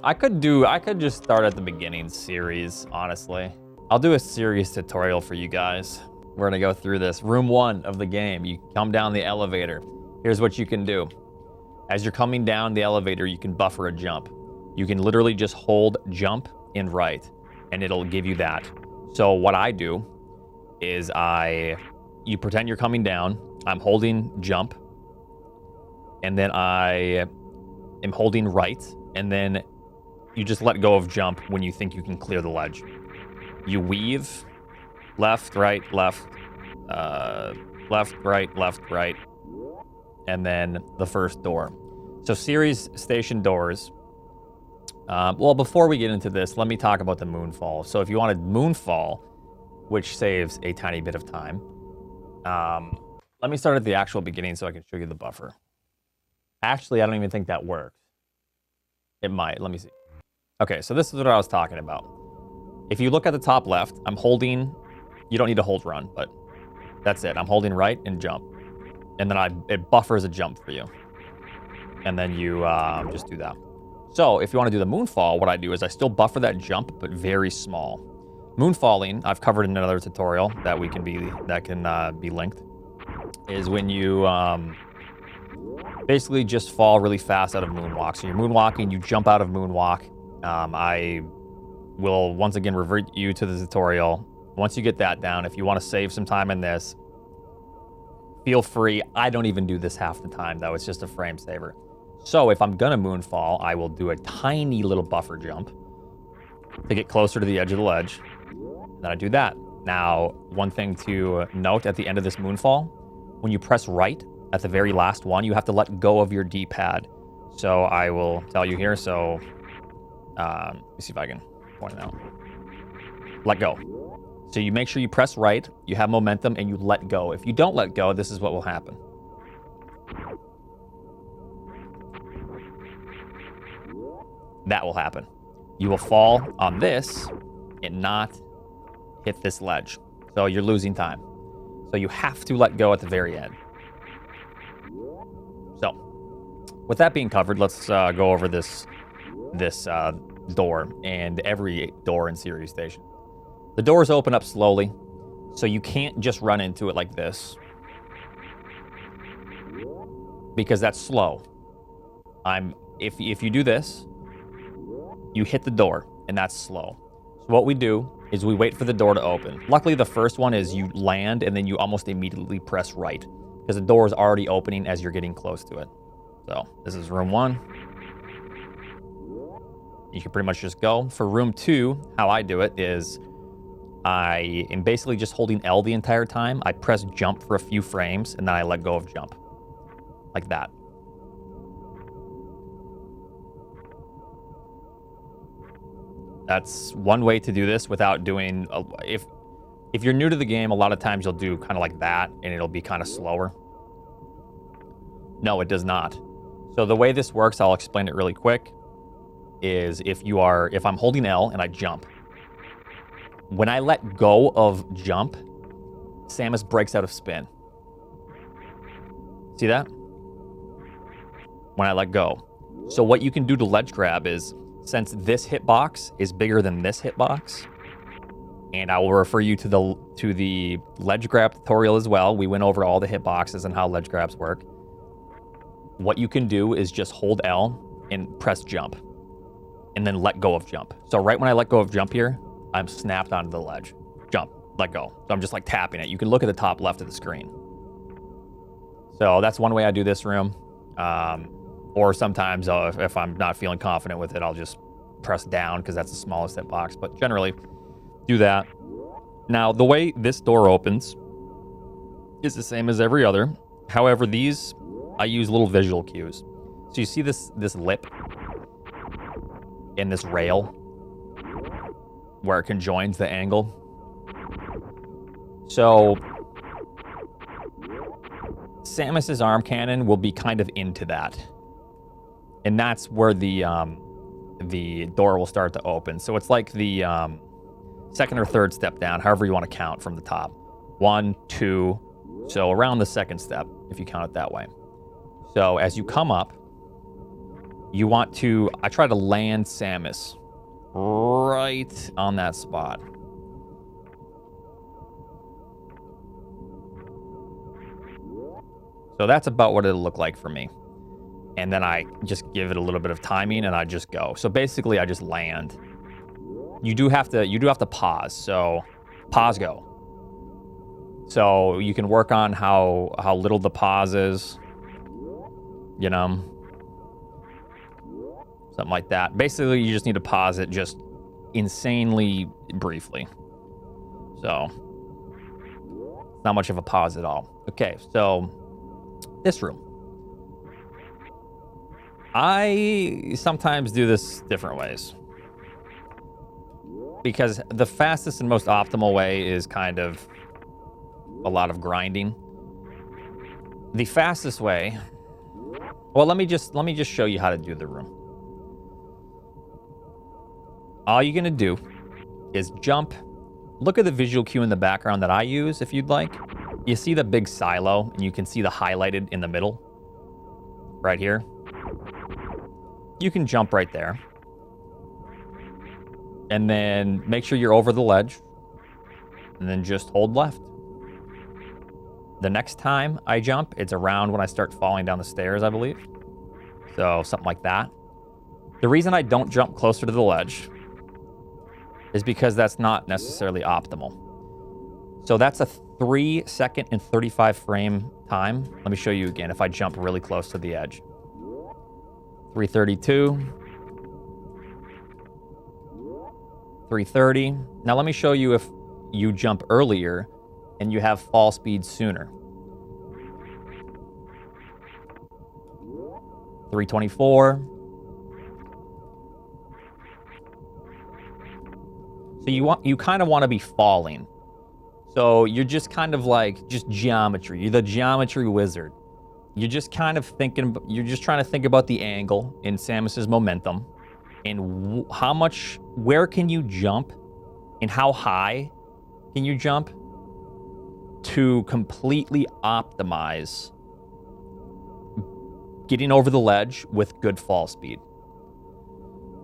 I could just start at the beginning series, honestly. I'll do a serious tutorial for you guys. We're gonna go through this. Room 1 of the game, you come down the elevator. Here's what you can do. As you're coming down the elevator, you can buffer a jump. You can literally just hold jump and right, and it'll give you that. So what I do is you pretend you're coming down, I'm holding jump, and then I am holding right, and then you just let go of jump when you think you can clear the ledge. You weave left, right, left, right, and then the first door. So Ceres station doors. Well, before we get into this, let me talk about the moonfall. So if you wanted moonfall, which saves a tiny bit of time, let me start at the actual beginning so I can show you the buffer. Actually, I don't even think that works. It might. Let me see. Okay, so this is what I was talking about. If you look at the top left, I'm holding, you don't need to hold run, but that's it. I'm holding right and jump. And then it buffers a jump for you. And then you just do that. So if you want to do the moonfall, what I do is I still buffer that jump, but very small. Moonfalling, I've covered in another tutorial that can be linked, is when you basically just fall really fast out of moonwalk. So you're moonwalking, you jump out of moonwalk. I will once again revert you to the tutorial. Once you get that down, if you want to save some time in this, feel free. I don't even do this half the time, though. It's just a frame saver. So if I'm gonna moonfall, I will do a tiny little buffer jump to get closer to the edge of the ledge. Then I do that. Now, one thing to note at the end of this moonfall, when you press right at the very last one, you have to let go of your D-pad. So I will tell you here. So let me see if I can point it out. Let go. So you make sure you press right, you have momentum, and you let go. If you don't let go, this is what will happen. That will happen. You will fall on this and not hit this ledge. So you're losing time. So you have to let go at the very end. So with that being covered, let's go over this door and every door in Ceres Station. The doors open up slowly, so you can't just run into it like this, because that's slow. If you do this, you hit the door, and that's slow. So what we do is we wait for the door to open. Luckily, the first one is you land, and then you almost immediately press right, because the door is already opening as you're getting close to it. So this is room 1. You can pretty much just go. For room 2, how I do it is I am basically just holding L the entire time. I press jump for a few frames, and then I let go of jump. Like that. That's one way to do this without doing... If you're new to the game, a lot of times you'll do kind of like that, and it'll be kind of slower. No, it does not. So the way this works, I'll explain it really quick, is if I'm holding L and I jump, when I let go of jump, Samus breaks out of spin. See that? When I let go. So what you can do to ledge grab is, since this hitbox is bigger than this hitbox, and I will refer you to the ledge grab tutorial as well. We went over all the hitboxes and how ledge grabs work. What you can do is just hold L and press jump, and then let go of jump. So right when I let go of jump here, I'm snapped onto the ledge. Jump, let go. So I'm just like tapping it. You can look at the top left of the screen. So that's one way I do this room. Or sometimes if I'm not feeling confident with it, I'll just press down because that's the smallest hitbox. But generally, do that. Now, the way this door opens is the same as every other. However, these, I use little visual cues. So you see this lip in this rail where it conjoins the angle. So Samus's arm cannon will be kind of into that. And that's where the door will start to open. So it's like the second or third step down, however you want to count from the top. 1, 2, so around the second step, if you count it that way. So as you come up, you want to... I try to land Samus right on that spot. So that's about what it'll look like for me. And then I just give it a little bit of timing and I just go. So basically I just land. You do have to pause. So pause, go. So you can work on how little the pause is. You know, something like that. Basically, you just need to pause it just insanely briefly. So not much of a pause at all. Okay, so this room. I sometimes do this different ways. Because the fastest and most optimal way is kind of a lot of grinding. The fastest way... Well, let me just show you how to do the room. All you're gonna do is jump. Look at the visual cue in the background that I use, if you'd like. You see the big silo, and you can see the highlighted in the middle, right here. You can jump right there, and then make sure you're over the ledge, and then just hold left. The next time I jump, it's around when I start falling down the stairs, I believe. So, something like that. The reason I don't jump closer to the ledge is because that's not necessarily optimal. So that's a 3 second and 35 frame time. Let me show you again if I jump really close to the edge. 332. 330. Now let me show you if you jump earlier and you have fall speed sooner. 324. So you kind of want to be falling. So you're just kind of like just geometry. You're the geometry wizard. You're just kind of thinking. You're just trying to think about the angle in Samus's momentum, and how much, where can you jump, and how high can you jump to completely optimize getting over the ledge with good fall speed.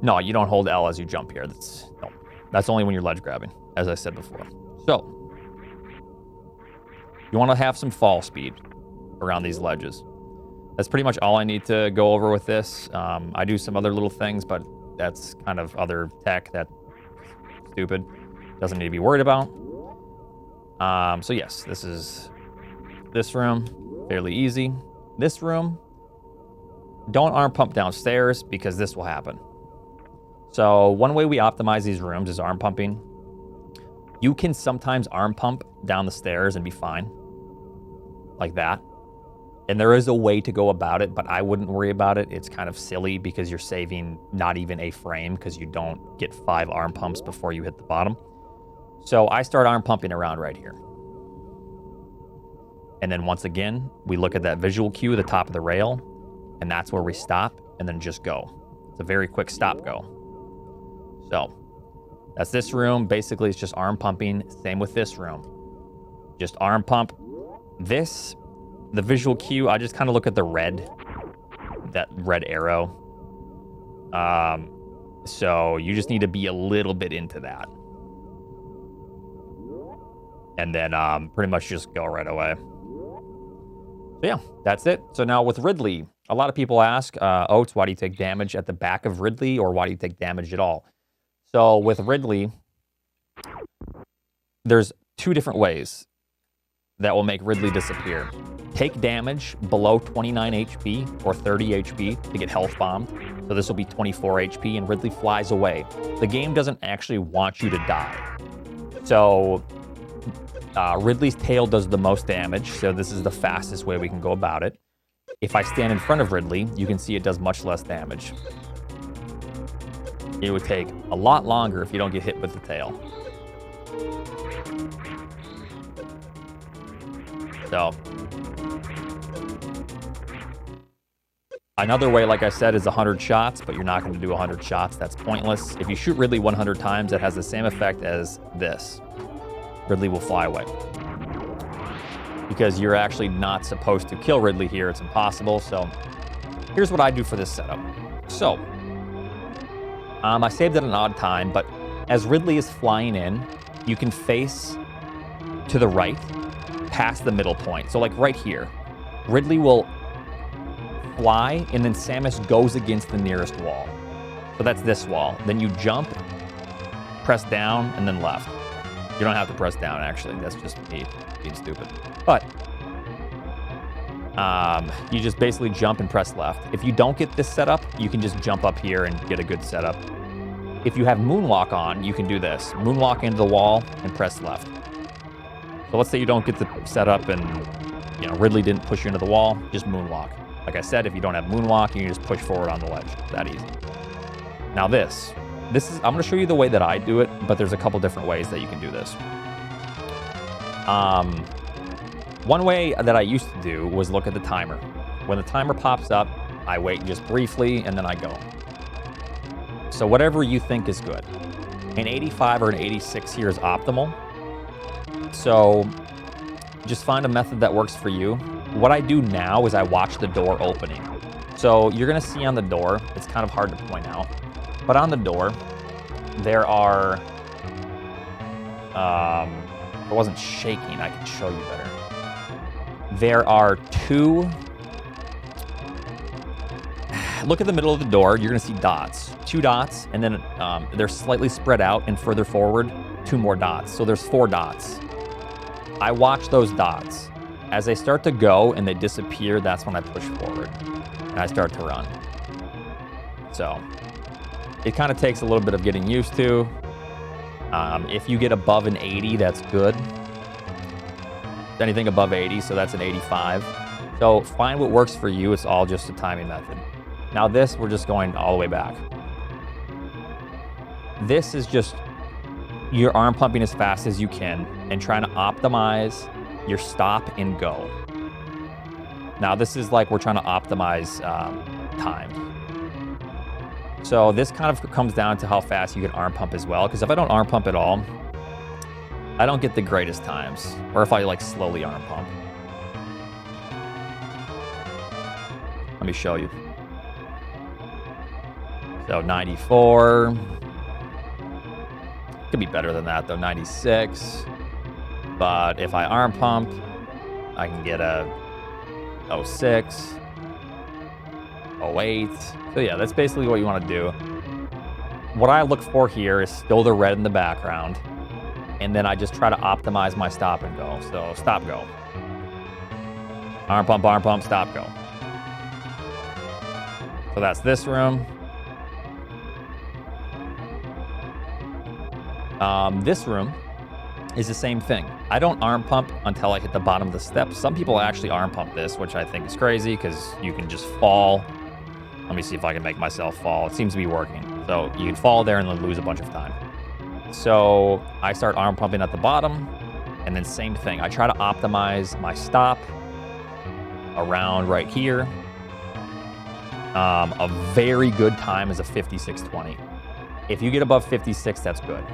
No, you don't hold L as you jump here. That's only when you're ledge grabbing, as I said before. So, you want to have some fall speed around these ledges. That's pretty much all I need to go over with this. I do some other little things, but that's kind of other tech that's stupid. Doesn't need to be worried about. So yes, this is this room. Fairly easy. This room, don't arm pump downstairs because this will happen. So one way we optimize these rooms is arm pumping. You can sometimes arm pump down the stairs and be fine. Like that. And there is a way to go about it, but I wouldn't worry about it. It's kind of silly because you're saving not even a frame because you don't get 5 arm pumps before you hit the bottom. So I start arm pumping around right here. And then once again, we look at that visual cue at the top of the rail, and that's where we stop and then just go. It's a very quick stop go. So that's this room. Basically, it's just arm pumping. Same with this room. Just arm pump. This, the visual cue, I just kind of look at the red, that red arrow. So you just need to be a little bit into that. And then pretty much just go right away. So yeah, that's it. So now with Ridley, a lot of people ask, Oats, why do you take damage at the back of Ridley, or why do you take damage at all? So with Ridley, there's 2 different ways that will make Ridley disappear. Take damage below 29 HP or 30 HP to get health bombed. So this will be 24 HP and Ridley flies away. The game doesn't actually want you to die. So Ridley's tail does the most damage, so this is the fastest way we can go about it. If I stand in front of Ridley, you can see it does much less damage. It would take a lot longer if you don't get hit with the tail. So, another way, like I said, is 100 shots, but you're not going to do 100 shots. That's pointless. If you shoot Ridley 100 times, it has the same effect as this. Ridley will fly away. Because you're actually not supposed to kill Ridley here. It's impossible. So here's what I do for this setup. So, I saved at an odd time, but as Ridley is flying in, you can face to the right, past the middle point. So like right here, Ridley will fly, and then Samus goes against the nearest wall. So that's this wall. Then you jump, press down, and then left. You don't have to press down, actually. That's just me being stupid. But you just basically jump and press left. If you don't get this setup, you can just jump up here and get a good setup. If you have Moonwalk on, you can do this. Moonwalk into the wall and press left. So let's say you don't get the setup and, you know, Ridley didn't push you into the wall, just Moonwalk. Like I said, if you don't have Moonwalk, you can just push forward on the ledge. That easy. Now this is, I'm going to show you the way that I do it, but there's a couple different ways that you can do this. One way that I used to do was look at the timer. When the timer pops up, I wait just briefly, and then I go. So whatever you think is good. An 85 or an 86 here is optimal. So just find a method that works for you. What I do now is I watch the door opening. So you're going to see on the door, it's kind of hard to point out, but on the door, there are, if it wasn't shaking, I could show you better. There are two, look at the middle of the door, you're going to see dots. 2 dots, and then they're slightly spread out, and further forward, 2 more dots. So there's 4 dots. I watch those dots. As they start to go and they disappear, that's when I push forward and I start to run. So it kind of takes a little bit of getting used to. If you get above an 80, that's good. Anything above 80, so that's an 85. So find what works for you. It's all just a timing method. Now this, we're just going all the way back. This is just your arm pumping as fast as you can and trying to optimize your stop and go. Now this is like we're trying to optimize time. So this kind of comes down to how fast you can arm pump as well, because if I don't arm pump at all, I don't get the greatest times, or if I like slowly arm pump. Let me show you. So 94. Could be better than that though, 96. But if I arm pump, I can get a 06, 08. So yeah, that's basically what you want to do. What I look for here is still the red in the background. And then I just try to optimize my stop and go. So stop, go. Arm pump, stop, go. So that's this room. This room is the same thing. I don't arm pump until I hit the bottom of the steps. Some people actually arm pump this, which I think is crazy because you can just fall. Let me see if I can make myself fall. It seems to be working. So you can fall there and then lose a bunch of time. So I start arm pumping at the bottom, and then same thing. I try to optimize my stop around right here. A very good time is a 56:20. If you get above 56, that's good.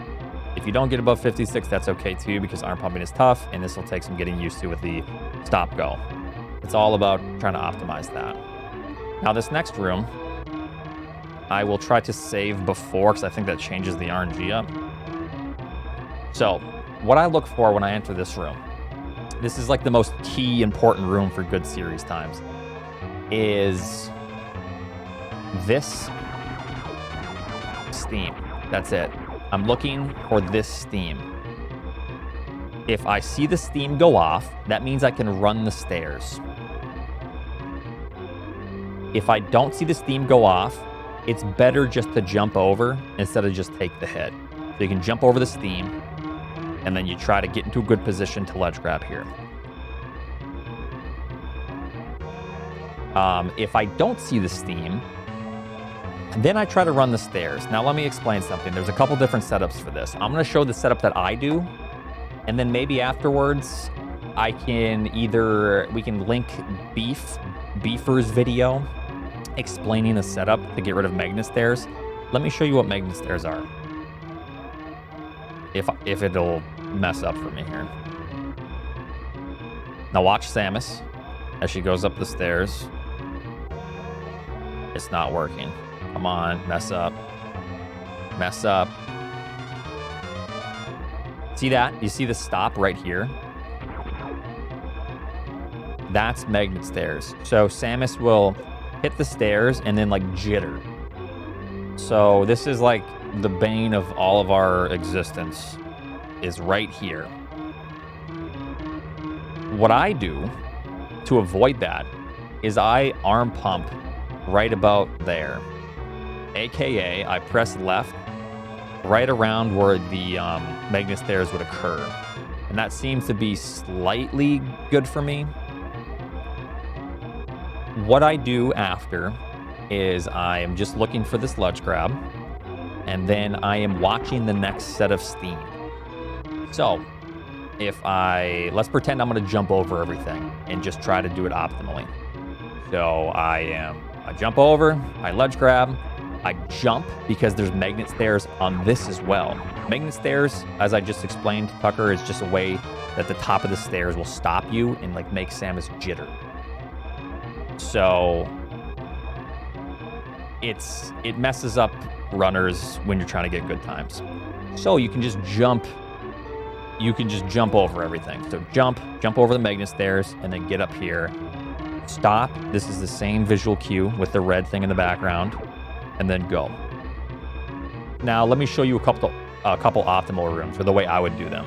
If you don't get above 56, that's okay too, because arm pumping is tough, and this will take some getting used to with the stop go. It's all about trying to optimize that. Now this next room, I will try to save before, because I think that changes the RNG up. So what I look for when I enter this room, this is like the most key important room for good series times, is this steam. That's it. I'm looking for this steam. If I see the steam go off, that means I can run the stairs. If I don't see the steam go off, it's better just to jump over instead of just take the hit. So you can jump over the steam, and then you try to get into a good position to ledge grab here. If I don't see the steam, then I try to run the stairs. Now let me explain something. There's a couple different setups for this. I'm going to show the setup that I do, and then maybe afterwards I can we can link Beefer's video explaining the setup to get rid of magnet stairs. Let me show you what magnet stairs are, if it'll mess up for me here. Now watch Samus as she goes up the stairs. It's not working. Come on, mess up. Mess up. See that? You see the stop right here? That's magnet stairs. So Samus will hit the stairs and then like jitter. So this is like the bane of all of our existence is right here. What I do to avoid that is I arm pump right about there. AKA, I press left right around where the magnet stairs would occur. And that seems to be slightly good for me. What I do after is I am just looking for this ledge grab, and then I am watching the next set of steam. So let's pretend I'm gonna jump over everything and just try to do it optimally. So I jump over, I ledge grab, I jump because there's magnet stairs on this as well. Magnet stairs, as I just explained, Tucker, is just a way that the top of the stairs will stop you and like make Samus jitter. So it messes up runners when you're trying to get good times. So you can just jump over everything. So jump over the magnet stairs and then get up here. Stop. This is the same visual cue with the red thing in the background, and then go. Now let me show you a couple optimal rooms, or the way I would do them.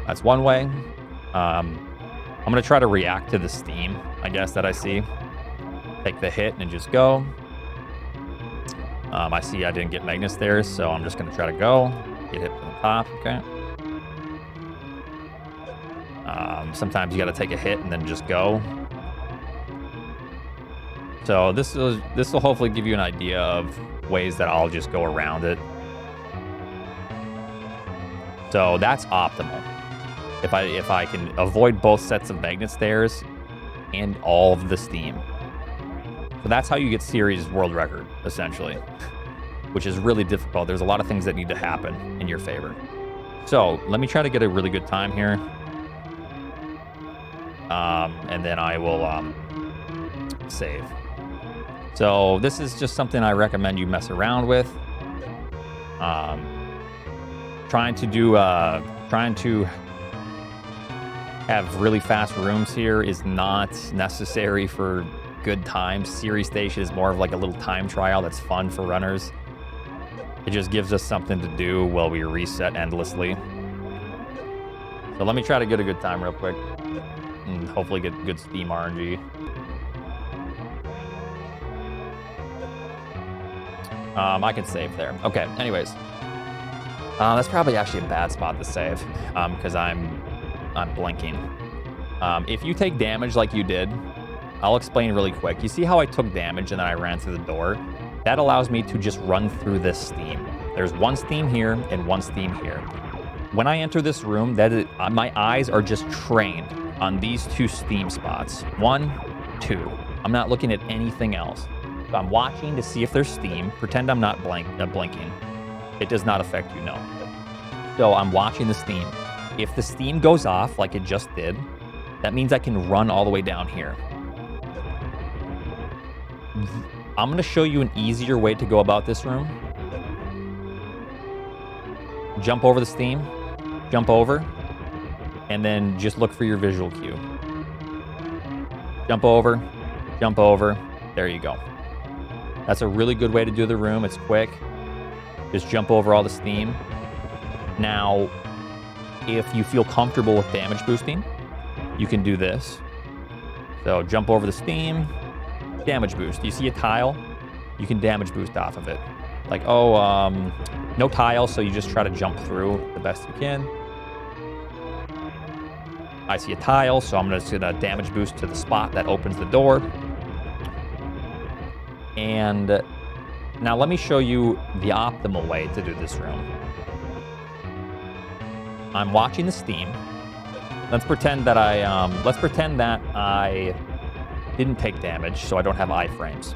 That's one way. I'm going to try to react to the steam, I guess, that I see. Take the hit and just go. I see I didn't get magnet stairs, so I'm just going to try to go. Get hit from the top, okay. Sometimes you got to take a hit and then just go. So this will hopefully give you an idea of ways that I'll just go around it. So that's optimal. If I can avoid both sets of magnet stairs and all of the steam. So that's how you get Ceres world record, essentially, which is really difficult. There's a lot of things that need to happen in your favor. So let me try to get a really good time here. And then I will save. So this is just something I recommend you mess around with. Trying to have really fast rooms here is not necessary for good times. Ceres Station is more of like a little time trial that's fun for runners. It just gives us something to do while we reset endlessly. So let me try to get a good time real quick and hopefully get good Steam RNG. I can save there. Okay, anyways. That's probably actually a bad spot to save because I'm blinking. If you take damage like you did, I'll explain really quick. You see how I took damage and then I ran through the door? That allows me to just run through this steam. There's one steam here and one steam here. When I enter this room, my eyes are just trained on these two steam spots. 1, 2. I'm not looking at anything else. So I'm watching to see if there's steam. Pretend I'm not blinking. It does not affect you, no. So I'm watching the steam. If the steam goes off like it just did, that means I can run all the way down here. I'm going to show you an easier way to go about this room. Jump over the steam, jump over, and then just look for your visual cue. Jump over, there you go. That's a really good way to do the room. It's quick. Just jump over all the steam. Now, if you feel comfortable with damage boosting, you can do this. So jump over the steam, damage boost. You see a tile? You can damage boost off of it. Like, no tile, so you just try to jump through the best you can. I see a tile, so I'm just gonna damage boost to the spot that opens the door. And now let me show you the optimal way to do this room. I'm watching the steam. Let's pretend that I didn't take damage, so I don't have iframes.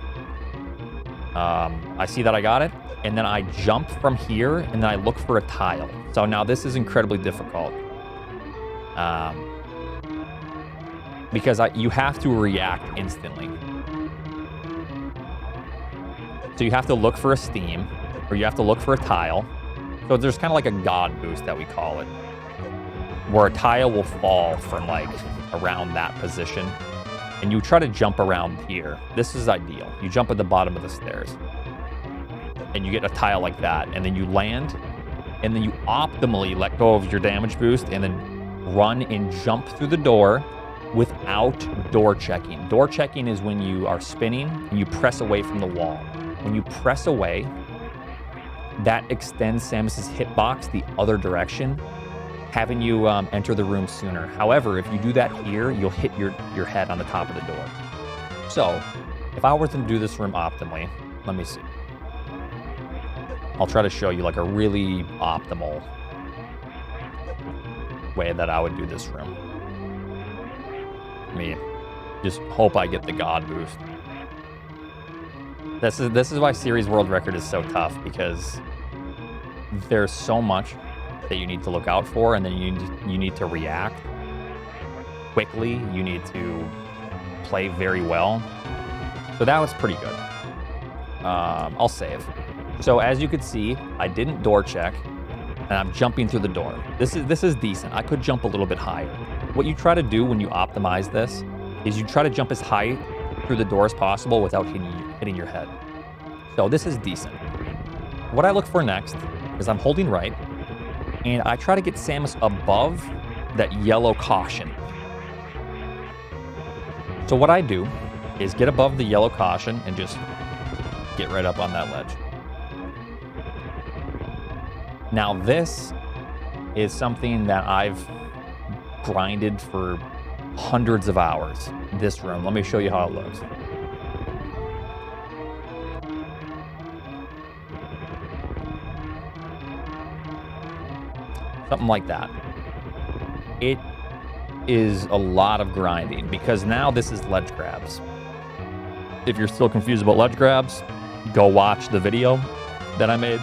I see that I got it, and then I jump from here, and then I look for a tile. So now this is incredibly difficult. because you have to react instantly. So you have to look for a steam, or you have to look for a tile. So there's kind of like a god boost that we call it, where a tile will fall from like around that position, and you try to jump around here. This is ideal. You jump at the bottom of the stairs, and you get a tile like that, and then you land, and then you optimally let go of your damage boost, and then run and jump through the door without door checking. Door checking is when you are spinning and you press away from the wall. When you press away, that extends Samus's hitbox the other direction, having you enter the room sooner. However, if you do that here, you'll hit your head on the top of the door. So, if I were to do this room optimally, let me see. I'll try to show you like a really optimal way that I would do this room. Let me just hope I get the god boost. This is why Ceres World Record is so tough, because there's so much that you need to look out for, and then you need to react quickly. You need to play very well. So that was pretty good. I'll save. So as you could see, I didn't door check, and I'm jumping through the door. This is decent. I could jump a little bit higher. What you try to do when you optimize this is you try to jump as high through the door as possible without hitting your head. So this is decent. What I look for next is I'm holding right, and I try to get Samus above that yellow caution. So what I do is get above the yellow caution and just get right up on that ledge. Now this is something that I've grinded for hundreds of hours. This room, let me show you how it looks. Something like that. It is a lot of grinding, because now this is ledge grabs. If you're still confused about ledge grabs, go watch the video that I made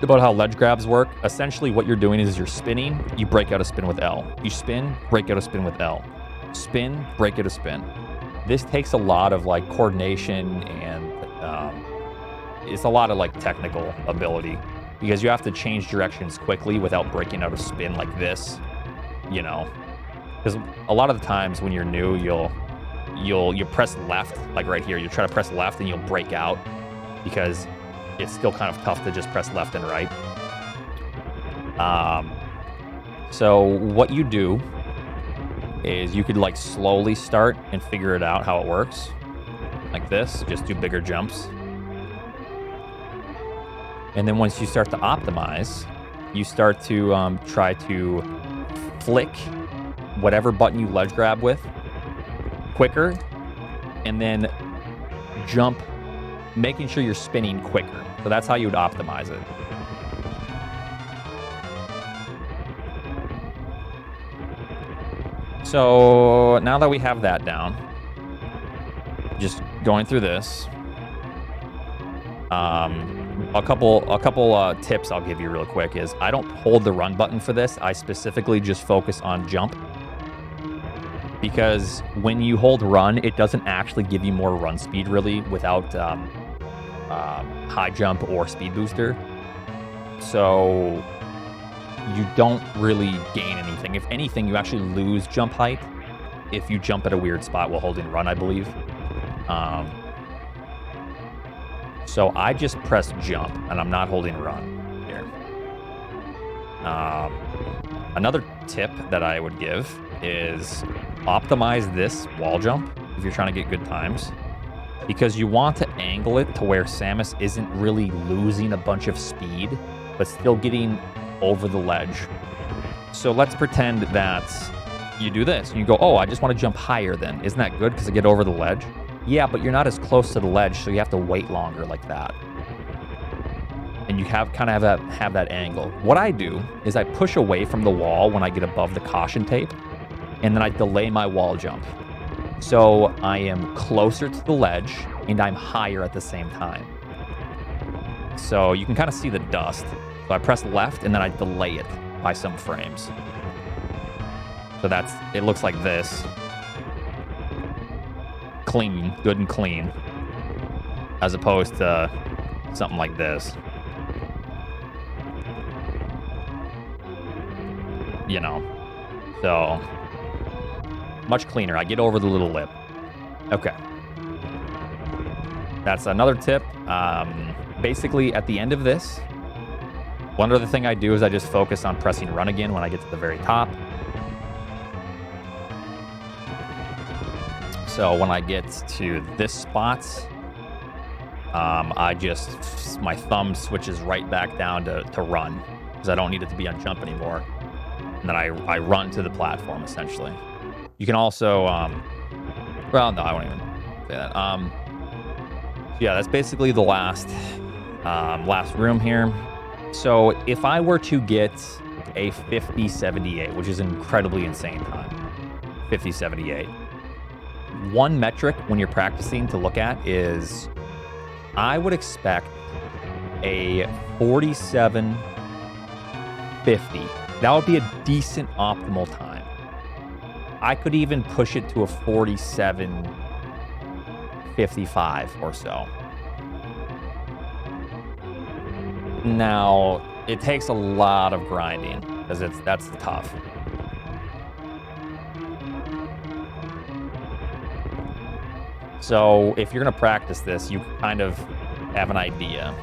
about how ledge grabs work. Essentially what you're doing is you're spinning, you break out a spin with L. You spin, break out a spin with L. Spin, break out a spin. This takes a lot of like coordination, and it's a lot of like technical ability, because you have to change directions quickly without breaking out a spin like this, you know. Because a lot of the times when you're new, you'll press left, like right here. You try to press left and you'll break out, because it's still kind of tough to just press left and right. So what you do is you could like slowly start and figure it out how it works. Like this, just do bigger jumps. And then once you start to optimize, you start to try to flick whatever button you ledge grab with quicker, and then jump, making sure you're spinning quicker. So that's how you would optimize it. So now that we have that down, just going through this, a couple tips I'll give you real quick is I don't hold the run button for this. I specifically just focus on jump, because when you hold run, it doesn't actually give you more run speed really without high jump or speed booster. So you don't really gain anything. If anything, you actually lose jump height if you jump at a weird spot while holding run, I believe. So I just press jump, and I'm not holding run here. Another tip that I would give is optimize this wall jump if you're trying to get good times, because you want to angle it to where Samus isn't really losing a bunch of speed, but still getting over the ledge. So let's pretend that you do this. You go, oh, I just want to jump higher then. Isn't that good because I get over the ledge? Yeah, but you're not as close to the ledge, so you have to wait longer like that. And you have that angle. What I do is I push away from the wall when I get above the caution tape, and then I delay my wall jump. So I am closer to the ledge, and I'm higher at the same time. So you can kind of see the dust. So I press left, and then I delay it by some frames. So it looks like this. clean, good and clean, as opposed to something like this. You know, so much cleaner. I get over the little lip. Okay. That's another tip. Basically, at the end of this, one other thing I do is I just focus on pressing run again when I get to the very top. So when I get to this spot, my thumb switches right back down to run, because I don't need it to be on jump anymore. And then I run to the platform, essentially. You can also, well, no, I won't even say that. Yeah, that's basically the last room here. So if I were to get a 50-78, which is an incredibly insane time, 50-78, one metric when you're practicing to look at is I would expect a 47-50. That would be a decent optimal time. I could even push it to a 47-55 or so. Now, it takes a lot of grinding, because that's tough. So if you're going to practice this, you kind of have an idea.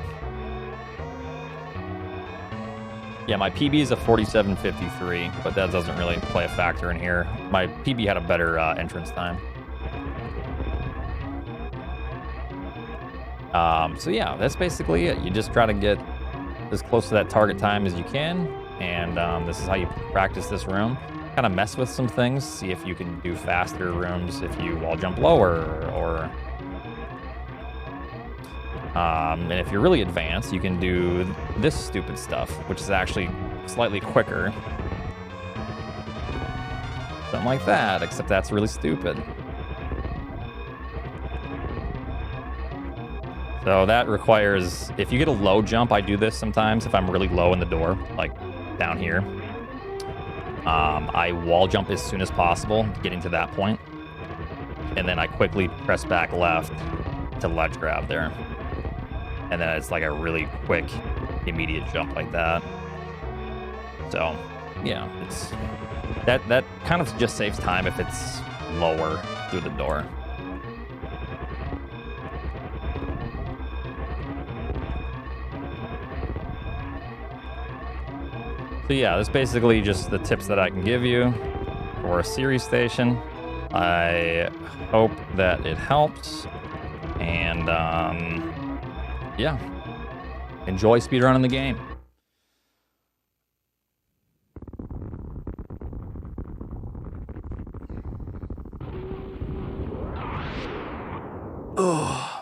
Yeah, my PB is a 47.53, but that doesn't really play a factor in here. My PB had a better entrance time. So yeah, that's basically it. You just try to get as close to that target time as you can, and this is how you practice this room. Kind of mess with some things, see if you can do faster rooms if you wall jump lower, or and if you're really advanced, you can do this stupid stuff, which is actually slightly quicker. Something like that, except that's really stupid. So that requires, if you get a low jump, I do this sometimes if I'm really low in the door, like down here. I wall jump as soon as possible, getting to that point. And then I quickly press back left to ledge grab there. And then it's like a really quick, immediate jump like that. So, yeah, it's that kind of just saves time if it's lower through the door. So yeah, that's basically just the tips that I can give you for a Ceres station. I hope that it helps, and yeah, enjoy speedrunning the game. Ugh.